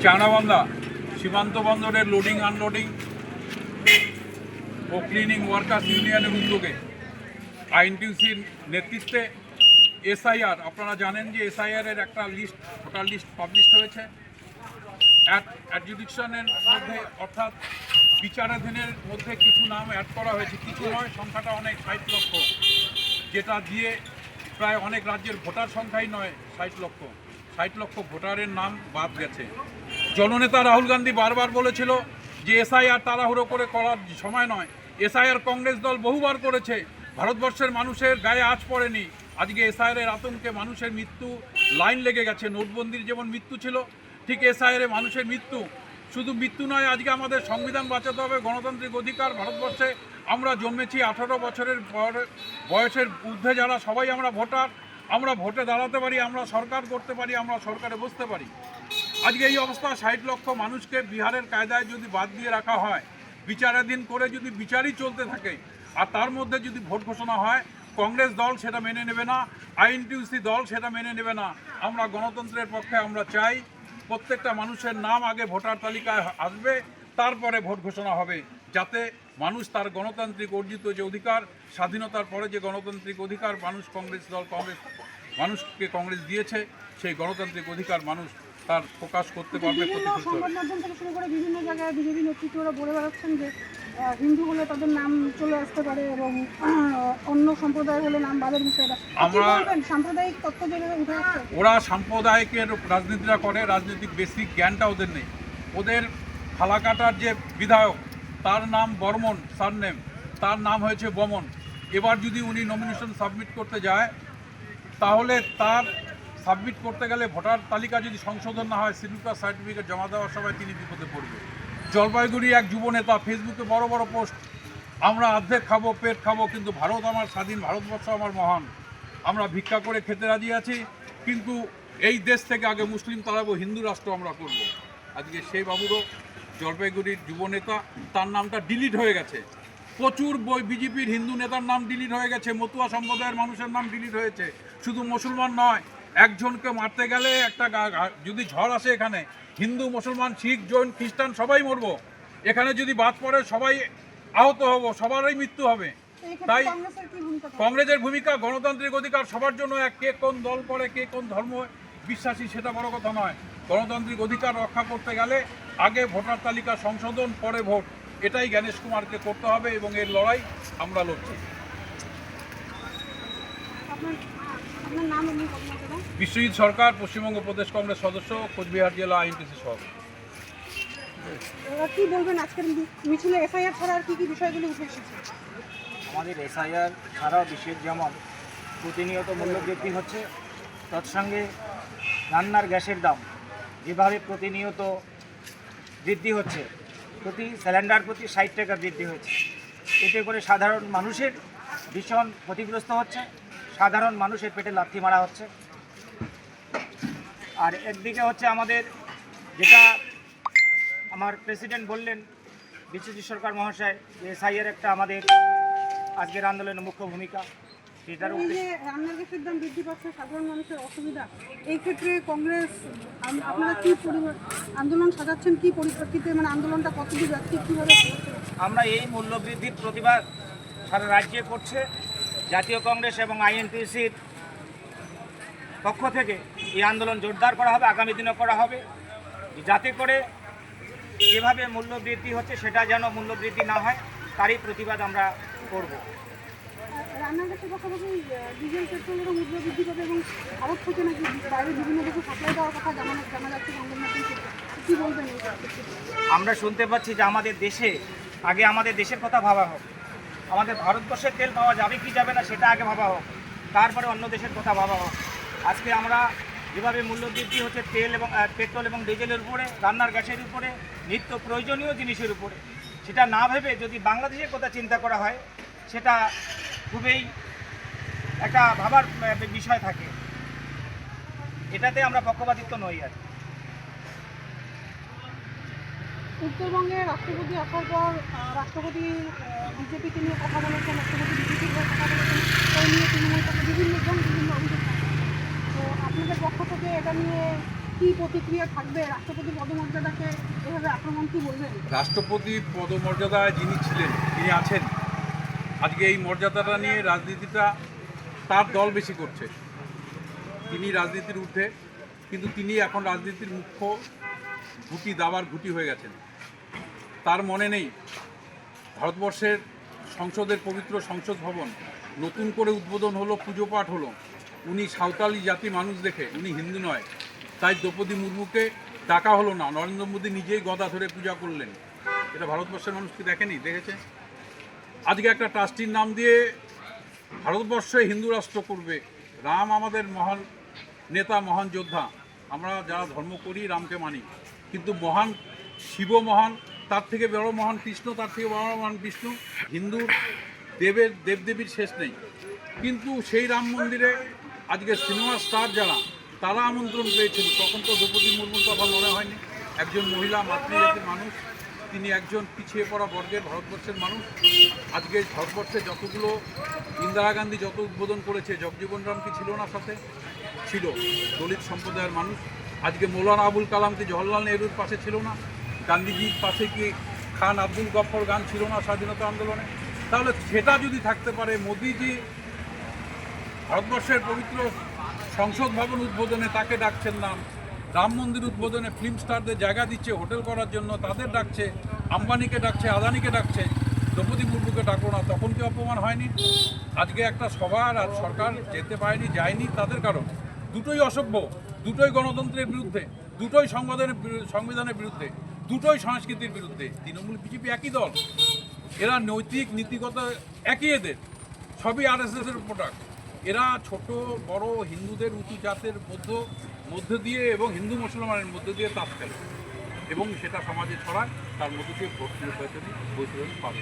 চাংড়াবান্ধা সীমান্ত বন্দরের loading unloading ও cleaning workers ইউনিয়নের উদ্যোগে আইএনটিইউসির নেতৃত্বে এসআইআর, আপনারা জানেন যে এসআইআরের একটা লিস্ট, ভোটার লিস্ট পাবলিশ হয়েছে। অ্যাডজুডিকশনের মধ্যে অর্থাৎ বিচারাধীনের মধ্যে কিছু নাম অ্যাড করা হয়েছে, কিছু নয়, সংখ্যাটা অনেক, 60 লক্ষ, যেটা দিয়ে প্রায় অনেক রাজ্যের ভোটার সংখ্যাই নয় 60 লক্ষ ভোটারের নাম বাদ গেছে। জননেতা রাহুল গান্ধী বারবার বলেছিল যে এসআইআর তাড়াহুড়ো করে করার সময় নয়। এসআইআর কংগ্রেস দল বহুবার করেছে, ভারতবর্ষের মানুষের গায়ে আঁচ পড়েনি। আজকে এসআইআরের আতঙ্কে মানুষের মৃত্যু লাইন লেগে গেছে। নোটবন্দির যেমন মৃত্যু ছিল, ঠিক এসআইআরে মানুষের মৃত্যু। শুধু মৃত্যু নয়, আজকে আমাদের সংবিধান বাঁচাতে হবে, গণতান্ত্রিক অধিকার। ভারতবর্ষে আমরা জন্মেছি 18 বছরের বয়সের ঊর্ধ্বে যারা, সবাই আমরা ভোটার। আমরা ভোটে দাঁড়াতে পারি, আমরা সরকার করতে পারি, আমরা সরকারে বসতে পারি। আজকে এই অবস্থা 60 লক্ষ মানুষকে বিহারের কায়দায় যদি বাদ দিয়ে রাখা হয়, বিচারাধীন করে যদি বিচারই চলতে থাকে, আর তার মধ্যে যদি ভোট ঘোষণা হয়, কংগ্রেস দল সেটা মেনে নেবে না, আইএনটিইউসি দল সেটা মেনে নেবে না। আমরা গণতন্ত্রের পক্ষে, আমরা চাই প্রত্যেকটা মানুষের নাম আগে ভোটার তালিকায় আসবে, তারপরে ভোট ঘোষণা হবে, যাতে মানুষ তার গণতান্ত্রিক অর্জিত যে অধিকার, স্বাধীনতার পরে যে গণতান্ত্রিক অধিকার মানুষকে কংগ্রেস দিয়েছে, সেই গণতান্ত্রিক অধিকার মানুষ তার প্রকাশ করতে পারবে। সংবাদ মাধ্যম থেকে শুরু করে বিভিন্ন জায়গায় বিজেপি নেতৃত্বরা বলে বেড়াচ্ছেন যে হিন্দু হলে তাদের নাম চলে আসতে পারে এবং অন্য সম্প্রদায় হলে নাম বাদের বিষয়টা আমরা সাম্প্রদায়িক তত্ত্ব যেভাবে উঠে আসছে। ওরা সাম্প্রদায়িকের রাজনীতিটা করে, রাজনৈতিক বেসিক জ্ঞানটা ওদের নেই। ওদের ফালাকাটার যে বিধায়ক, তার নাম বর্মন, সারনেম, তার নাম হয়েছে বমন। এবার যদি উনি নমিনেশন সাবমিট করতে যায়, তাহলে তার সাবমিট করতে গেলে ভোটার তালিকা যদি সংশোধন না হয়, শিডিউল কাস্ট সার্টিফিকেট জমা দেওয়ার সময় তিনি বিপদে পড়বে। জলপাইগুড়ি এক যুব নেতা ফেসবুকে বড় বড় পোস্ট, আমরা অর্ধেক খাবো, পেট খাবো, কিন্তু ভারত আমার স্বাধীন, ভারতবর্ষ আমার মহান, আমরা ভিক্ষা করে খেতে রাজি আছি, কিন্তু এই দেশ থেকে আগে মুসলিম তাড়াবো, হিন্দু রাষ্ট্র আমরা করব। আজকে সেই বাবুরও, জলপাইগুড়ির যুব নেতা, তার নামটা ডিলিট হয়ে গেছে। প্রচুর বিজেপির হিন্দু নেতার নাম ডিলিট হয়ে গেছে, মতুয়া সম্প্রদায়ের মানুষের নাম ডিলিট হয়েছে। শুধু মুসলমান নয়, একজনকে মারতে গেলে একটা যদি ঝড় আসে, এখানে হিন্দু, মুসলমান, শিখ, জৈন, খ্রিস্টান সবাই মরবো। এখানে যদি বাদ পড়ে সবাই আহত হব, সবারই মৃত্যু হবে। তাই কংগ্রেসের ভূমিকা, গণতান্ত্রিক অধিকার সবার জন্য এক। কে কোন দল করে, কে কোন ধর্ম বিশ্বাসী, সেটা বড় কথা নয়। গণতান্ত্রিক অধিকার রক্ষা করতে গেলে আগে ভোটার তালিকা সংশোধন, পরে ভোট। এটাই জ্ঞানেশ কুমারকে করতে হবে এবং এর লড়াই আমরা লড়ছি। বিশ্বজিৎ সরকার, পশ্চিমবঙ্গ প্রদেশ কংগ্রেস সদস্য, কোচবিহার জেলা আইএনটিইউসি সভাপতি। কি বলবেন আজকের মিছিলে এসআইআর ছাড়া আর কি কি বিষয়গুলো উঠে এসেছে? আমাদের এসআইআর ছাড়াও দেশের যেমন প্রতিনিয়ত মূল্যবৃদ্ধি হচ্ছে, তৎসঙ্গে রান্নার গ্যাসের দাম যেভাবে প্রতিনিয়ত বৃদ্ধি হচ্ছে, প্রতি সিলিন্ডার প্রতি 60 টাকা বৃদ্ধি হচ্ছে। এতে করে সাধারণ মানুষের ভীষণ ক্ষতিগ্রস্ত হচ্ছে, সাধারণ মানুষের পেটে লাথি মারা হচ্ছে। আর একদিকে হচ্ছে আমাদের, যেটা আমার প্রেসিডেন্ট বললেন, বিশ্বজিৎ সরকার মহাশয়, যে এসআইআর একটা আমাদের আজকের আন্দোলনের মুখ্য ভূমিকা। সেটার উপরে রান্নার গ্যাসের দাম বৃদ্ধি পাচ্ছে, সাধারণ মানুষের অসুবিধা, এই ক্ষেত্রে কংগ্রেস আপনারা কি আন্দোলন সাজাচ্ছেন, কি পরিপ্রেক্ষিতে, মানে আন্দোলনটা কতদূর যাচ্ছে, কীভাবে? আমরা এই মূল্যবৃদ্ধির প্রতিবাদ সারা রাজ্যে করছে জাতীয় কংগ্রেস এবং আইএনটিইউসির পক্ষ থেকে। এই আন্দোলন জোরদার করা হবে, আগামী দিনও করা হবে, যাতে করে যেভাবে মূল্যবৃদ্ধি হচ্ছে সেটা যেন মূল্যবৃদ্ধি না হয়, তারই প্রতিবাদ আমরা করব। রান্নার গ্যাসের পাশাপাশি ডিজেল, পেট্রোলেরও মূল্য বৃদ্ধি পাবে এবং ভারত থেকে নাকি বাইরে বিভিন্ন দেশে সাপ্লাই দেওয়ার কথা জানা যাচ্ছে। কী বলবেন? আমরা শুনতে পাচ্ছি যে আমাদের দেশে আগে আমাদের দেশের কথা ভাবা হোক, আমাদের ভারতবর্ষের তেল পাওয়া যাবে কি যাবে না সেটা আগে ভাবা হোক, তারপরে অন্য দেশের কথা ভাবা হোক। আজকে আমরা যেভাবে মূল্যবৃদ্ধি হচ্ছে তেল এবং পেট্রোল এবং ডিজেলের উপরে, রান্নার গ্যাসের উপরে, নিত্য প্রয়োজনীয় জিনিসের উপরে, সেটা না ভেবে যদি বাংলাদেশের কথা চিন্তা করা হয়, সেটা খুবই একটা ভাবার বিষয় থাকে। এটাতে আমরা পক্ষপাতিত্ব নই। আর উত্তরবঙ্গে রাষ্ট্রপতি আসার পর রাষ্ট্রপতি বিজেপিকে নিয়ে কথা বলেছেন, রাষ্ট্রপতি বিজেপির হয়ে কথা বলেছেন, সেই নিয়ে তৃণমূল থেকে বিভিন্ন অভিযোগ থাকে। তো আপনাদের পক্ষ থেকে এটা নিয়ে কি প্রতিক্রিয়া থাকবে? রাষ্ট্রপতি পদমর্যাদাকে এভাবে আক্রমণ কি বলবেন? রাষ্ট্রপতি পদমর্যাদায় যিনি ছিলেন, যিনি আছেন, আজকে এই মর্যাদাটা নিয়ে রাজনীতিটা তার দল বেশি করছে। তিনি রাজনীতির ঊর্ধ্বে, কিন্তু তিনি এখন রাজনীতির মুখ্য ঘুঁটি, দাবার ঘুঁটি হয়ে গেছেন। তার মনে নেই ভারতবর্ষের সংসদের পবিত্র সংসদ ভবন নতুন করে উদ্বোধন হলো, পুজো পাঠ হলো। উনি সাঁওতালি জাতি মানুষ দেখে, উনি হিন্দু নয়, তাই দ্রৌপদী মুর্মুকে ডাকা হলো না। নরেন্দ্র মোদী নিজেই গদা ধরে পূজা করলেন। এটা ভারতবর্ষের মানুষ কি দেখেনি? দেখেছে। আজকে একটা ট্রাস্টির নাম দিয়ে ভারতবর্ষে হিন্দু রাষ্ট্র করবে। রাম আমাদের মহান নেতা, মহান যোদ্ধা। আমরা যারা ধর্ম করি রামকে মানি, কিন্তু মহান শিব মহান, তার থেকে বড় মহান কৃষ্ণ, তার থেকে বড় মহান বিষ্ণু। হিন্দুর দেবদেবীর শেষ নেই। কিন্তু সেই রাম মন্দিরে আজকে সিনেমা স্টার যারা, তারা আমন্ত্রণ পেয়েছিল। তখন তো দ্রৌপদী মুর্মুর কথা মনে হয়নি। একজন মহিলা, মাতৃজাতির মানুষ, তিনি একজন পিছিয়ে পড়া বর্গের ভারতবর্ষের মানুষ। আজকে ভারতবর্ষে যতগুলো ইন্দিরা গান্ধী যত উদ্বোধন করেছে, জগজীবন রাম কি ছিল না? সাথে ছিল দলিত সম্প্রদায়ের মানুষ। আজকে মৌলানা আবুল কালাম কি জওহরলাল নেহরুর পাশে ছিল না? গান্ধীজির পাশে কি খান আব্দুল গফর গান ছিল না স্বাধীনতা আন্দোলনে? তাহলে সেটা যদি থাকতে পারে, মোদিজি ভারতবর্ষের পবিত্র সংসদ ভবন উদ্বোধনে তাকে ডাকছেন না, রাম মন্দির উদ্বোধনে ফিল্ম স্টারদের জায়গা দিচ্ছে হোটেল করার জন্য, তাদের ডাকছে, আম্বানিকে ডাকছে, আদানিকে ডাকছে, দ্রৌপদী মুর্মুকে ডাকলো না, তখন কি অপমান হয়নি? আজকে একটা সভা আর সরকার যেতে পারেনি, যায়নি, তাদের কারণ দুটোই অসভ্য, দুটোই গণতন্ত্রের বিরুদ্ধে, দুটোই সংবিধানের বিরুদ্ধে, দুটোই সংস্কৃতির বিরুদ্ধে। তৃণমূল বিজেপি একই দল, এরা নৈতিক নীতিগত একই, এদের সবই আরএসএসের প্রোডাক্ট। এরা ছোট বড় হিন্দুদের উঁচু জাতের মধ্যে দিয়ে এবং হিন্দু মুসলমানের মধ্যে দিয়ে তাস খেলে এবং সেটা সমাজে ছড়ায়, তার মধ্যে দিয়ে ভোট নির্বাচনী বৈষম্য পাবে।